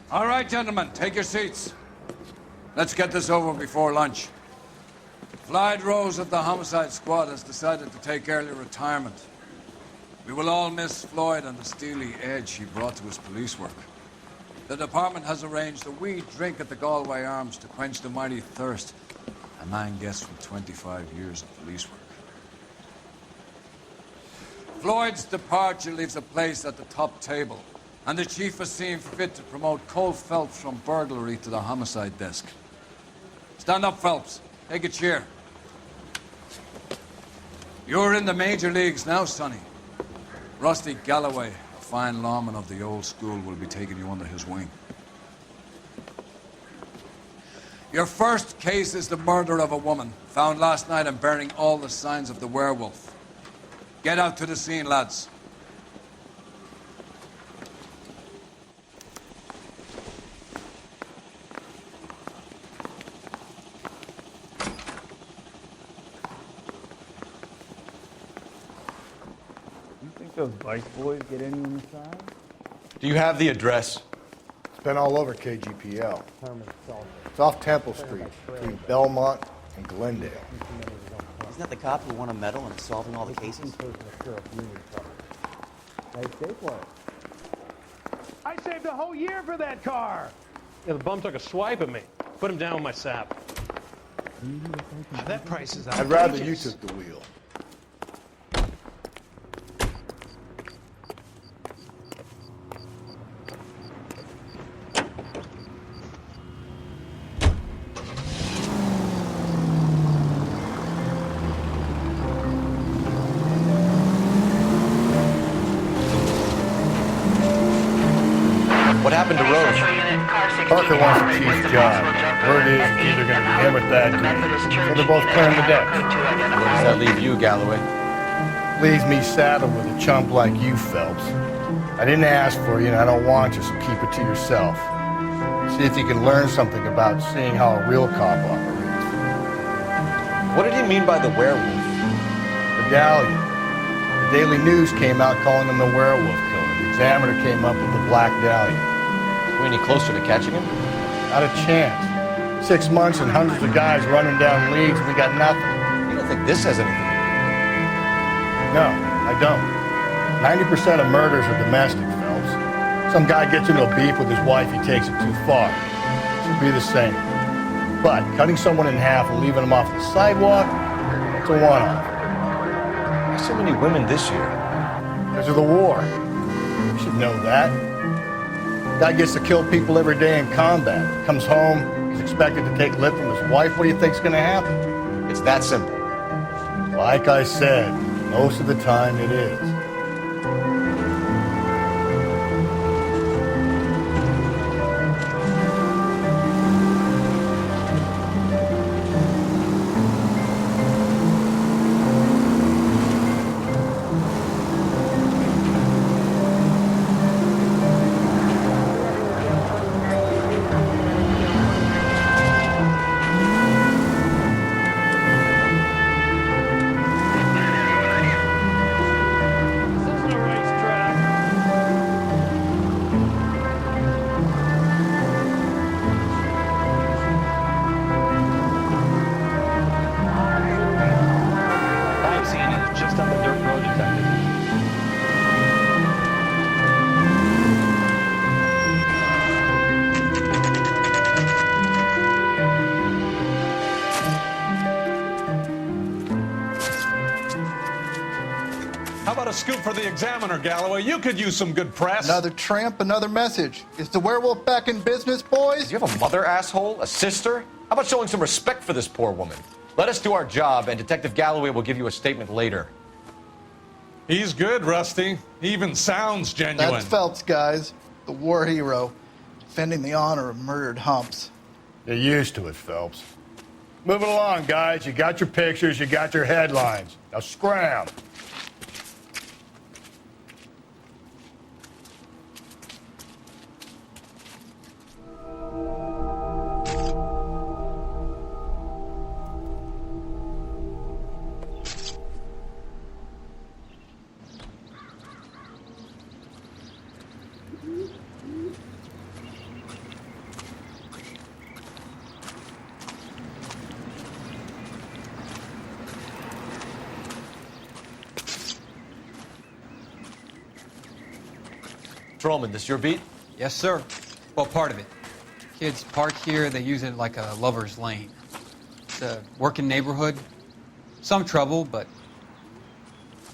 All right, gentlemen, take your seats. Let's get this over before lunch. Floyd Rose of the homicide squad has decided to take early retirement. We will all miss Floyd and the steely edge he brought to his police work. The department has arranged a wee drink at the Galway Arms to quench the mighty thirst a man gets from 25 years of police work. Floyd's departure leaves a place at the top table, and the chief has seen fit to promote Coul Felps from burglary to the homicide desk. Stand up, Phelps. Take a chair. You're in the major leagues now, Sonny. Rusty Galloway, a fine lawman of the old school, will be taking you under his wing. Your first case is the murder of a woman, found last night and bearing all the signs of the werewolf. Get out to the scene, lads. You think those Vice boys get any inside? Do you have the address? It's been all over KGPL. It's off Temple Street, between Belmont and Glendale. Isn't that the cop who won a medal in solving all the cases? I saved a whole year for that car. Yeah, the bum took a swipe at me. Put him down with my sap. That price is outrageous. I'd rather you took the wheel. What happened to Rose? Parker wants the chief's job. Word is it's either going to be him or that dude. So they're both clearing the deck. Where does that leave you, Galloway? Leaves me saddled with a chump like you, Phelps. I didn't ask for you and I don't want you, so keep it to yourself. See if you can learn something about seeing how a real cop operates. What did he mean by the werewolf? Medallion. The Daily News came out calling him the werewolf killer. The Examiner came up with the Black Dahlia. Are we any closer to catching him? Not a chance. 6 months and hundreds of guys running down leads, and we got nothing. You don't think this has anything to No, I don't. 90% of murders are domestic, Phelps. Some guy gets into a beef with his wife, he takes it too far. It should be the same. But cutting someone in half and leaving them off the sidewalk, it's a one-off. Why so many women this year? Because of the war. You should know that. Guy gets to kill people every day in combat. Comes home, he's expected to take lip from his wife. What do you think's going to happen? It's that simple. Like I said, most of the time it is. Scoop for the Examiner, Galloway. You could use some good press. Another tramp, another message. Is the werewolf back in business, boys? Do you have a mother, asshole? A sister? How about showing some respect for this poor woman? Let us do our job, and Detective Galloway will give you a statement later. He's good, Rusty. He even sounds genuine. That's Phelps, guys. The war hero. Defending the honor of murdered humps. You're used to it, Phelps. Moving along, guys. You got your pictures, you got your headlines. Now scram. Patrolman, this your beat? Yes, sir. Well, part of it. Kids park here, they use it like a lover's lane. It's a working neighborhood. Some trouble, but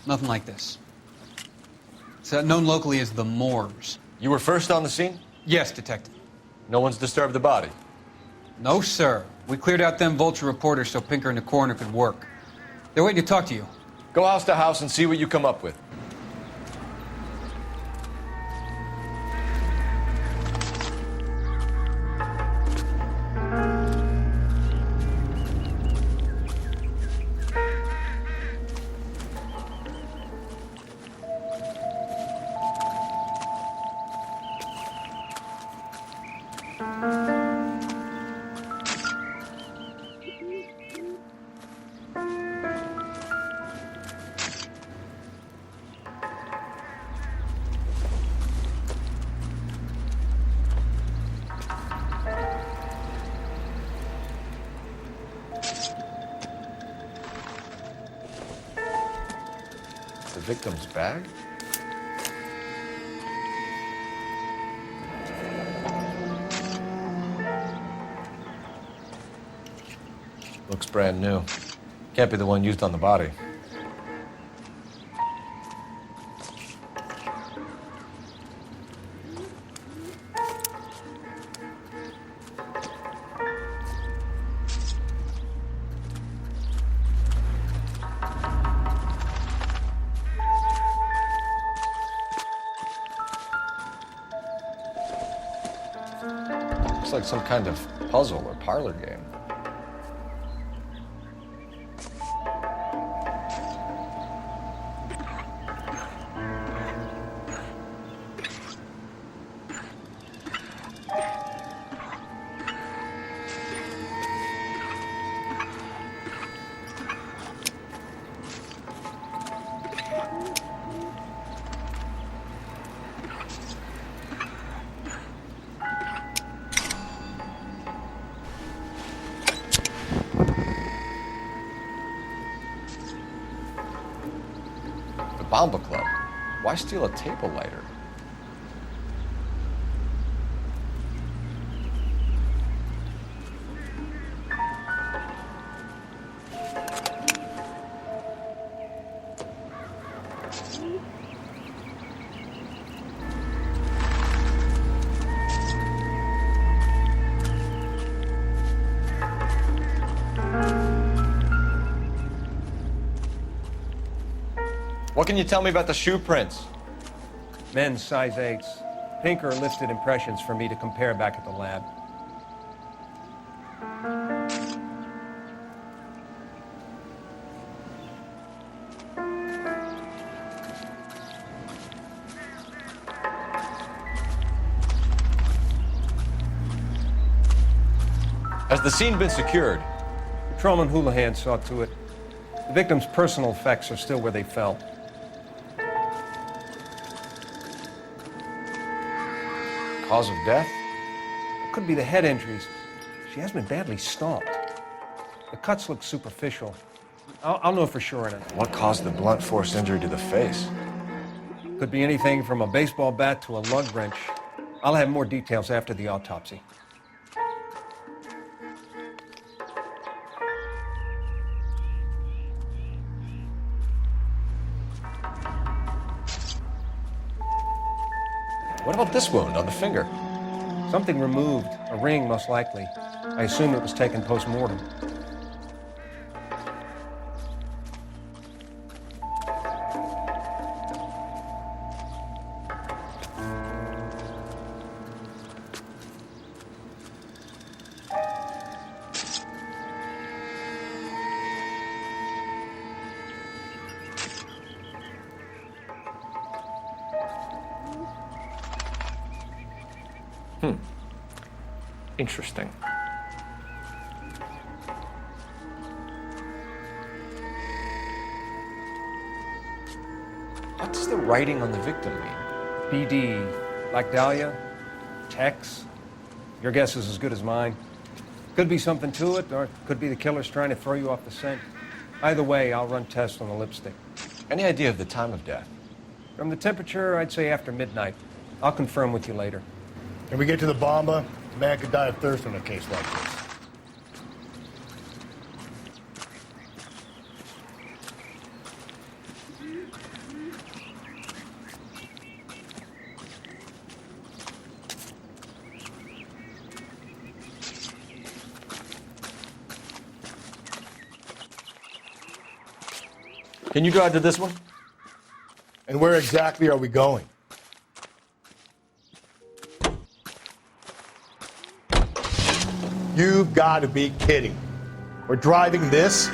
nothing like this. It's known locally as the Moors. You were first on the scene? Yes, Detective. No one's disturbed the body? No, sir. We cleared out them vulture reporters so Pinker and the coroner could work. They're waiting to talk to you. Go house to house and see what you come up with. The victim's bag? Looks brand new. Can't be the one used on the body. Looks like some kind of puzzle or parlor game. Bomba Club. Why steal a table lighter? What can you tell me about the shoe prints? Men's size 8s. Pinker listed impressions for me to compare back at the lab. Has the scene been secured? Patrolman Houlihan saw to it. The victim's personal effects are still where they fell. Cause of death? It could be the head injuries. She has been badly stomped. The cuts look superficial. I'll know for sure in it. What caused the blunt force injury to the face? Could be anything from a baseball bat to a lug wrench. I'll have more details after the autopsy. What about this wound on the finger? Something removed, a ring most likely. I assume it was taken post-mortem. Interesting. What does the writing on the victim mean? BD, Black Dahlia, Tex. Your guess is as good as mine. Could be something to it, or it could be the killer's trying to throw you off the scent. Either way, I'll run tests on the lipstick. Any idea of the time of death? From the temperature, I'd say after midnight. I'll confirm with you later. Can we get to the bomba? A man could die of thirst on a case like this. Can you drive to this one? And where exactly are we going? You've got to be kidding. We're driving this?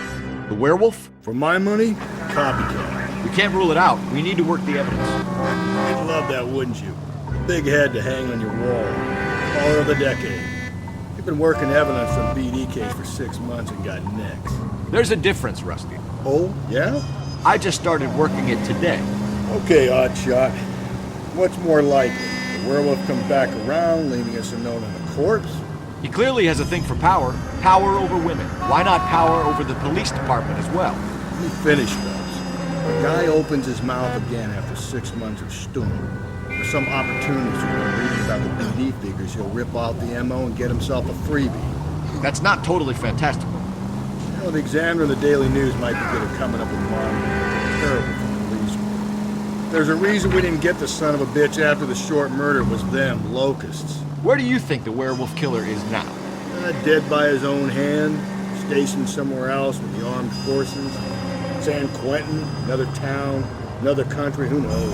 The werewolf? For my money? Copycat. We can't rule it out. We need to work the evidence. You'd love that, wouldn't you? A big head to hang on your wall. Caller of the decade. You've been working evidence on BD case for 6 months and got next. There's a difference, Rusty. Oh, yeah? I just started working it today. Okay, oddshot. What's more likely? The werewolf comes back around, leaving us a note on the corpse? He clearly has a thing for power. Power over women. Why not power over the police department as well? Let me finish, Phelps. A guy opens his mouth again after 6 months of stewing. For some opportunist who's been reading about the BD figures, he'll rip out the MO and get himself a freebie. That's not totally fantastical. You know, the Examiner and the Daily News might be good at coming up with modern. Terrible for the police. There's a reason we didn't get the son of a bitch after the short murder was them, locusts. Where do you think the werewolf killer is now? Dead by his own hand, stationed somewhere else with the armed forces. San Quentin, another town, another country, who knows?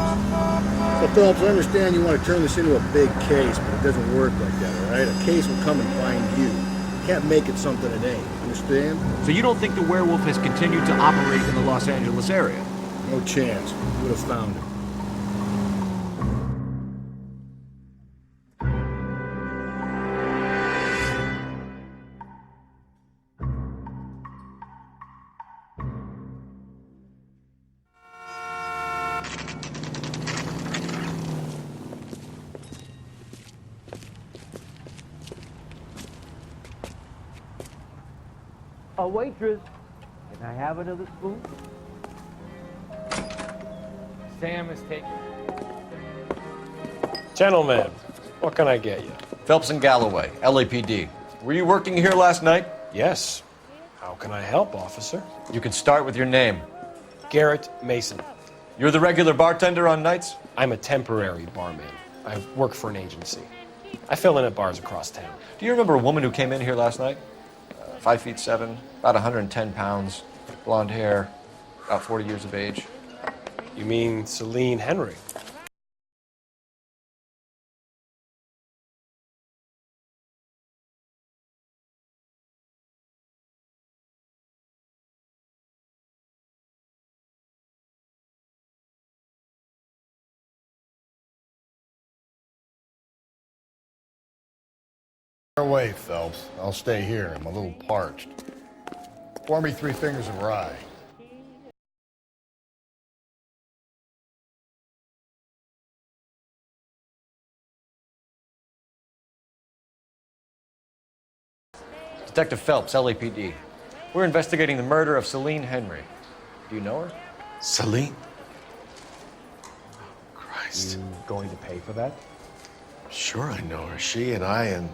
So, Phillips, I understand you want to turn this into a big case, but it doesn't work like that, all right? A case will come and find you. You can't make it something it ain't. Understand? So you don't think the werewolf has continued to operate in the Los Angeles area? No chance. Would have found him. A waitress. Can I have another spoon? Sam is taking. Gentlemen, what can I get you? Phelps and Galloway, LAPD. Were you working here last night? Yes. How can I help, officer? You can start with your name. Garrett Mason. You're the regular bartender on nights? I'm a temporary barman. I work for an agency. I fill in at bars across town. Do you remember a woman who came in here last night? 5'7", about 110 pounds, blonde hair, about 40 years of age. You mean Celine Henry? Away, Phelps. I'll stay here. I'm a little parched. Pour me 3 fingers of rye. Detective Phelps, LAPD. We're investigating the murder of Celine Henry. Do you know her? Celine? Christ. You going to pay for that? Sure I know her. She and I and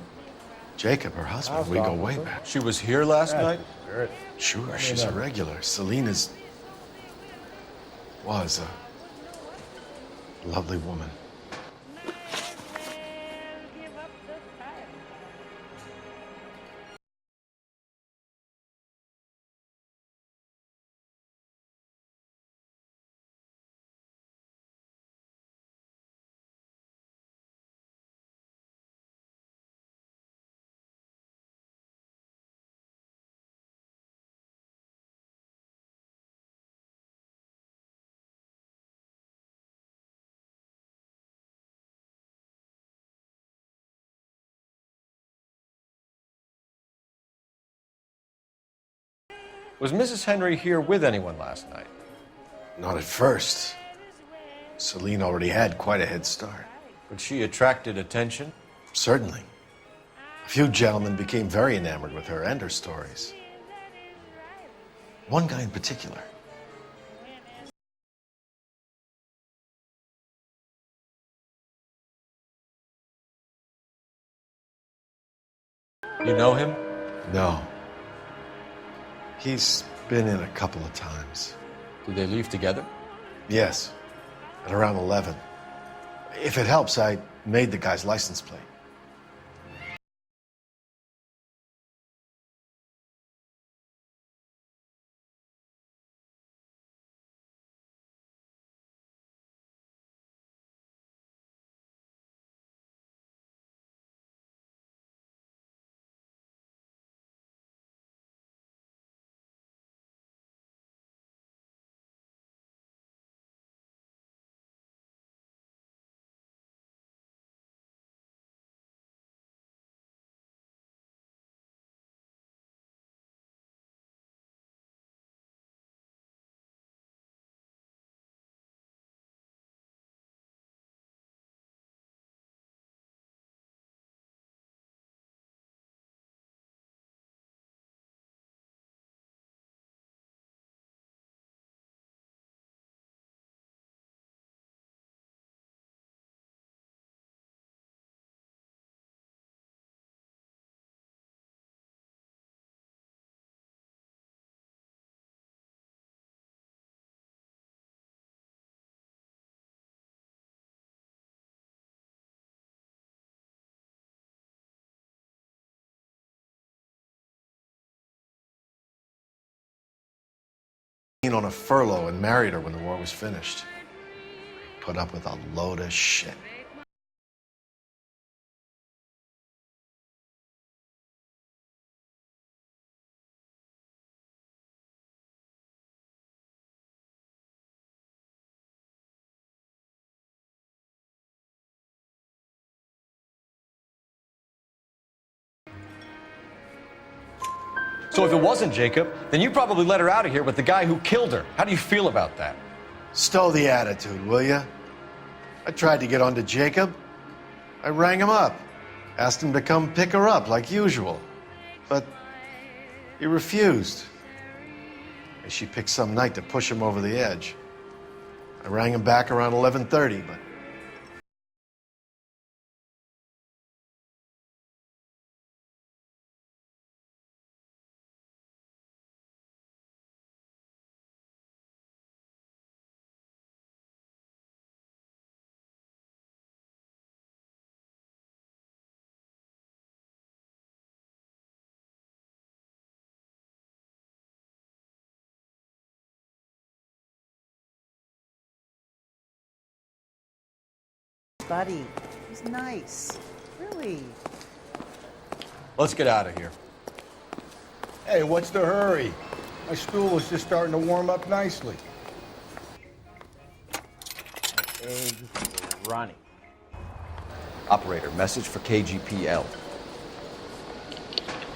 Jacob, her husband, we go way back. She was here last night? Sure, she's a regular. Celine was a lovely woman. Was Mrs. Henry here with anyone last night? Not at first. Celine already had quite a head start. But she attracted attention? Certainly. A few gentlemen became very enamored with her and her stories. One guy in particular. You know him? No. He's been in a couple of times. Did they leave together? Yes, at around 11. If it helps, I made the guy's license plate. On a furlough and married her when the war was finished. Put up with a load of shit. So if it wasn't Jacob, then you probably let her out of here with the guy who killed her. How do you feel about that? Stow the attitude, will ya? I tried to get onto Jacob. I rang him up. Asked him to come pick her up like usual. But he refused. She picked some night to push him over the edge. I rang him back around 11:30, but Buddy, he's nice. Really. Let's get out of here. Hey, what's the hurry? My stool was just starting to warm up nicely. Eggs running. Operator, message for KGPL.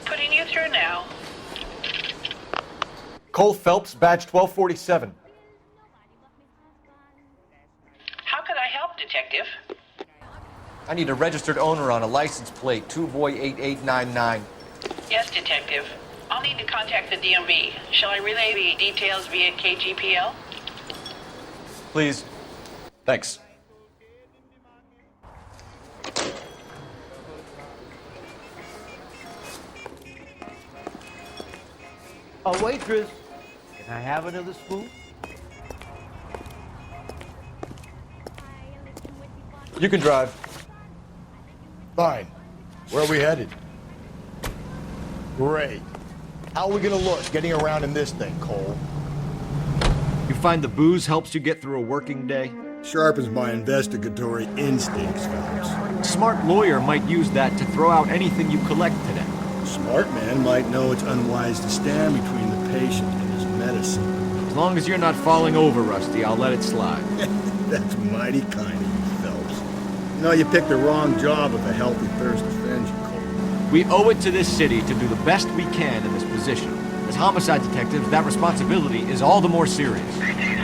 Putting you through now. Coul Felps, badge 1247. How could I help, Detective? I need a registered owner on a license plate, 2boy8899. Yes, Detective. I'll need to contact the DMV. Shall I relay the details via KGPL? Please. Thanks. A waitress. Can I have another spoon? You can drive. Fine. Where are we headed? Great. How are we gonna look getting around in this thing, Cole? You find the booze helps you get through a working day? Sharpens my investigatory instincts, Phelps. A smart lawyer might use that to throw out anything you collect today. A smart man might know it's unwise to stand between the patient and his medicine. As long as you're not falling over, Rusty, I'll let it slide. That's mighty kind of you, Phelps. You know, you picked the wrong job if a healthy thirst offends you, Cole. We owe it to this city to do the best we can in this position. As homicide detectives, that responsibility is all the more serious.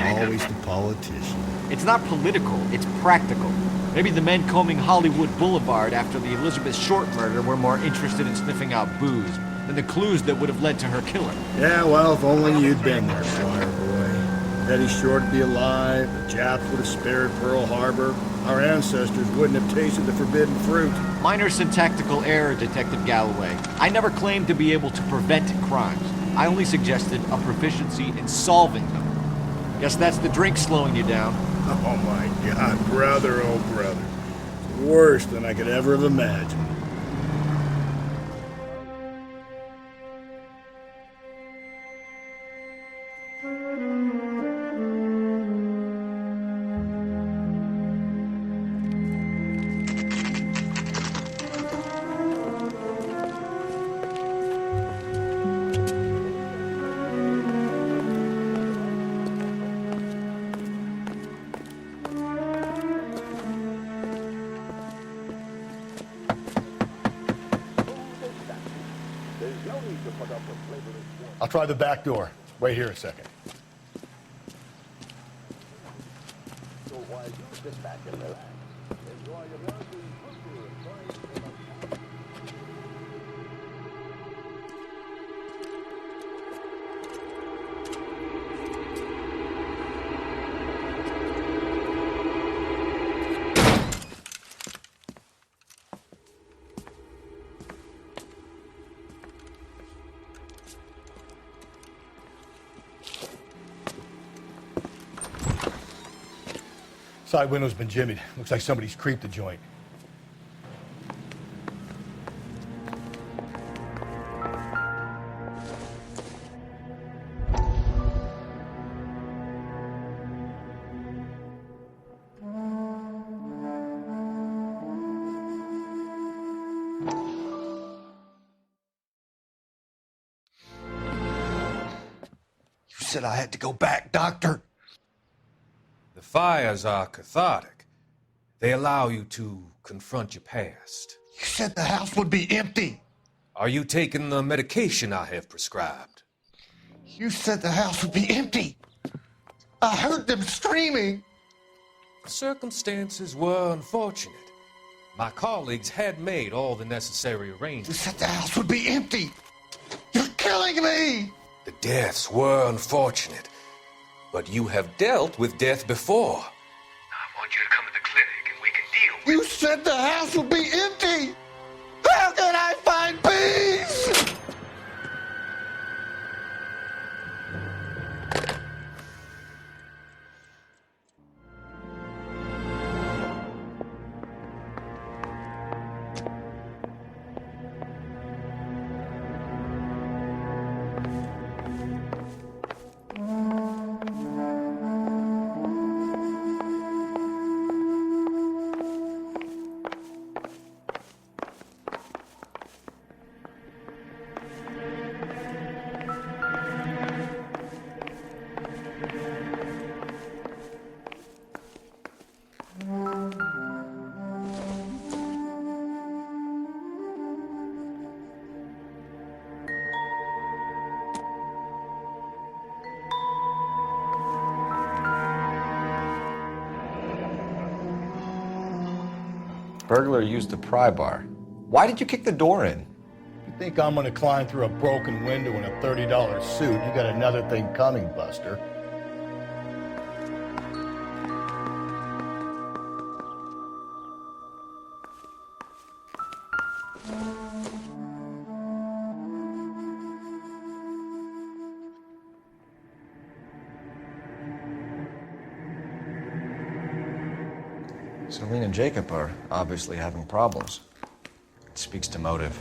Always the politician. It's not political, it's practical. Maybe the men combing Hollywood Boulevard after the Elizabeth Short murder were more interested in sniffing out booze than the clues that would have led to her killing. Yeah, well, if only you'd been there, choir boy. Betty Shore to be alive, the Japs would have spared Pearl Harbor, our ancestors wouldn't have tasted the forbidden fruit. Minor syntactical error, Detective Galloway. I never claimed to be able to prevent crimes. I only suggested a proficiency in solving them. Guess that's the drink slowing you down. Oh my God, brother, oh brother. It's worse than I could ever have imagined. I'll try the back door. Wait here a second. Side window's been jimmied. Looks like somebody's creeped the joint. You said I had to go back, Doctor. The fires are cathartic. They allow you to confront your past. You said the house would be empty. Are you taking the medication I have prescribed? You said the house would be empty. I heard them screaming. Circumstances were unfortunate. My colleagues had made all the necessary You arrangements. said the house would be empty. You're killing me. The deaths were unfortunate, but you have dealt with death before. I want you to come to the clinic and we can deal with You said the house would be empty. How can I find peace? Burglar used the pry bar. Why did you kick the door in? You think I'm gonna climb through a broken window in a $30 suit? You got another thing coming, Buster. Celine and Jacob are obviously having problems. It speaks to motive.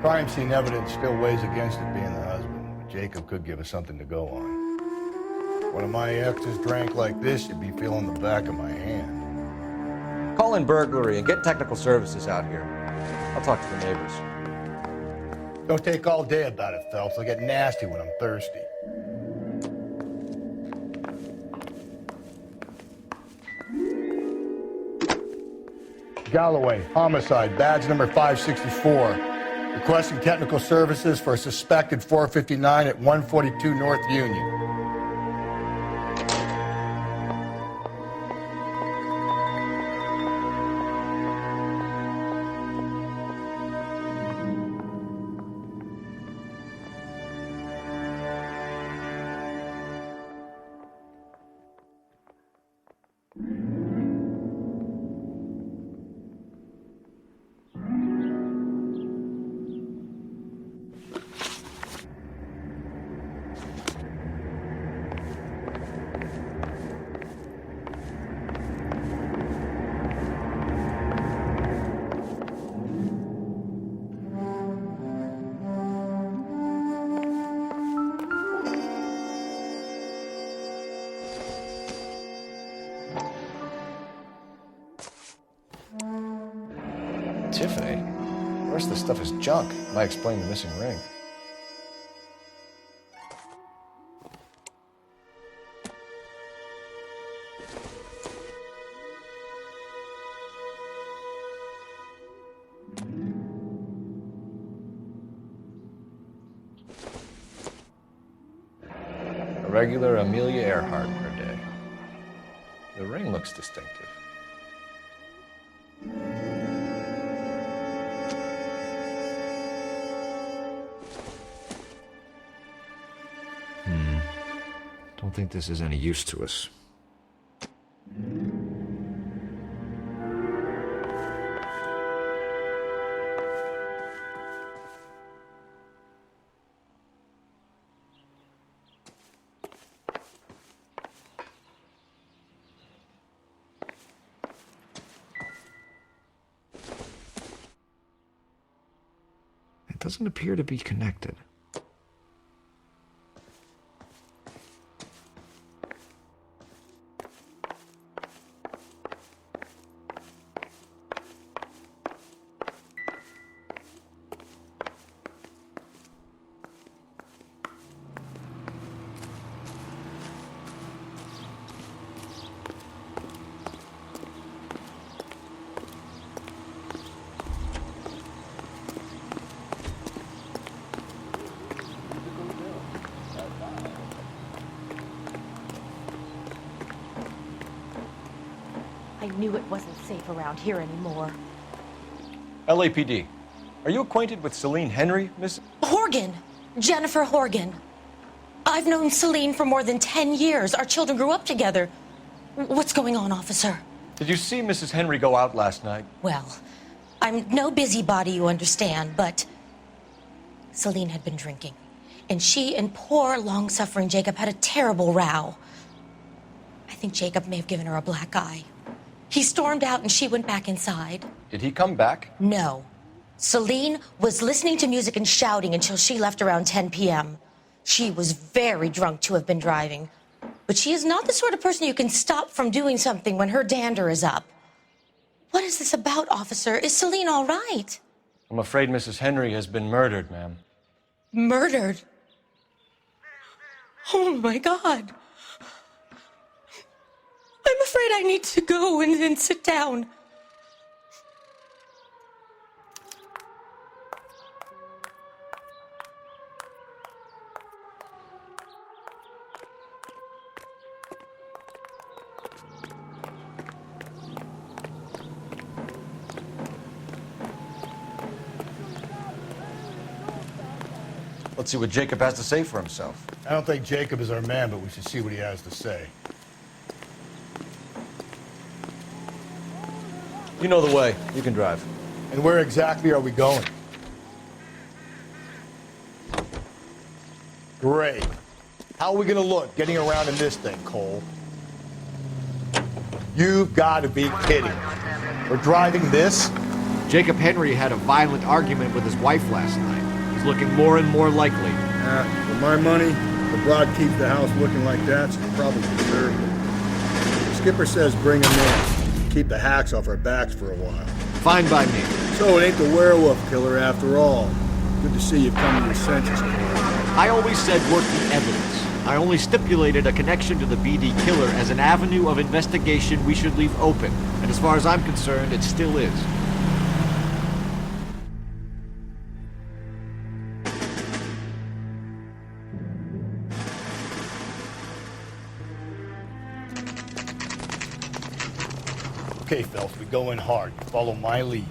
Crime scene evidence still weighs against it being the husband, but Jacob could give us something to go on. One of my exes drank like this, you'd be feeling the back of my hand. Call in burglary and get technical services out here. I'll talk to the neighbors. Don't take all day about it, Phelps. I'll get nasty when I'm thirsty. Galloway, homicide, badge number 564. Requesting technical services for a suspected 459 at 142 North Union. Tiffany. The rest of the stuff is junk. Might explain the missing ring. A regular Amelia Earhart per day. The ring looks distinctive. Don't think this is any use to us. It doesn't appear to be connected. I knew it wasn't safe around here anymore. LAPD. Are you acquainted with Celine Henry, Miss? Horgan! Jennifer Horgan. I've known Celine for more than 10 years. Our children grew up together. What's going on, officer? Did you see Mrs. Henry go out last night? Well, I'm no busybody, you understand, but Celine had been drinking. And she and poor, long-suffering Jacob had a terrible row. I think Jacob may have given her a black eye. He stormed out and she went back inside. Did he come back? No. Celine was listening to music and shouting until she left around 10 p.m. She was very drunk to have been driving. But she is not the sort of person you can stop from doing something when her dander is up. What is this about, officer? Is Celine all right? I'm afraid Mrs. Henry has been murdered, ma'am. Murdered? Oh, my God. I'm afraid I need to go and sit down. Let's see what Jacob has to say for himself. I don't think Jacob is our man, but we should see what he has to say. You know the way. You can drive. And where exactly are we going? Great. How are we gonna look getting around in this thing, Cole? You've got to be kidding. We're driving this? Jacob Henry had a violent argument with his wife last night. He's looking more and more likely. For my money, the broad keeps the house looking like that, so probably deserve it. The skipper says bring him in. Keep the hacks off our backs for a while. Fine by me. So it ain't the werewolf killer after all. Good to see you've come to your senses, Cole. I always said work the evidence. I only stipulated a connection to the BD killer as an avenue of investigation we should leave open. And as far as I'm concerned, it still is. Okay, Phelps, we go in hard. Follow my lead.